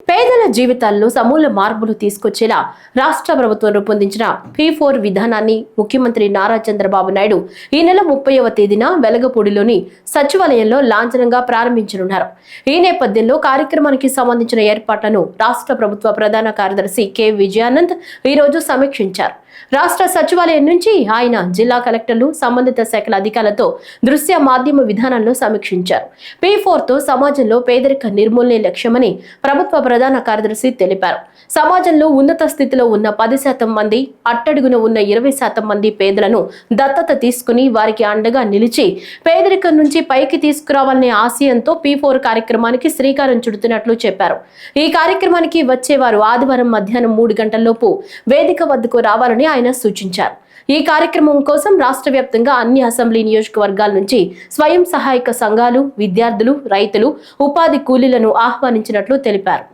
పేదల జీవితాల్లో సమూల మార్పులు తీసుకొచ్చేలా రాష్ట్ర ప్రభుత్వం రూపొందించిన P4 విధానాన్ని ముఖ్యమంత్రి నారా చంద్రబాబు నాయుడు ఈ నెల 30వ తేదీన వెలగపూడిలోని సచివాలయంలో లాంఛనంగా ప్రారంభించనున్నారు. ఈ నేపథ్యంలో కార్యక్రమానికి సంబంధించిన ఏర్పాట్లను రాష్ట్ర ప్రభుత్వ ప్రధాన కార్యదర్శి కె విజయానంద్ ఈ రోజు సమీక్షించారు. రాష్ట్ర సచివాలయం నుంచి ఆయన జిల్లా కలెక్టర్లు, సంబంధిత శాఖల అధికారులతో దృశ్య మాధ్యమ విధానంలో సమీక్షించారు. P4 తో సమాజంలో పేదరిక నిర్మూలనే లక్ష్యమని ప్రభుత్వ ప్రధాన కార్యదర్శి తెలిపారు. సమాజంలో ఉన్నత స్థితిలో ఉన్న 10% మంది, అట్టడుగున ఉన్న 20% మంది పేదలను దత్తత తీసుకుని వారికి అండగా నిలిచి పేదరికం నుంచి పైకి తీసుకురావాలనే ఆశయంతో P4 కార్యక్రమానికి శ్రీకారం చుడుతున్నట్లు చెప్పారు. ఈ కార్యక్రమానికి వచ్చేవారు ఆదివారం మధ్యాహ్నం 3 గంటలలోపు వేదిక వద్దకు రావాలని ఆయన సూచించారు. ఈ కార్యక్రమం కోసం రాష్ట్ర వ్యాప్తంగా అన్ని అసెంబ్లీ నియోజకవర్గాల నుంచి స్వయం సహాయక సంఘాలు, విద్యార్థులు, రైతులు, ఉపాధి కూలీలను ఆహ్వానించినట్లు తెలిపారు.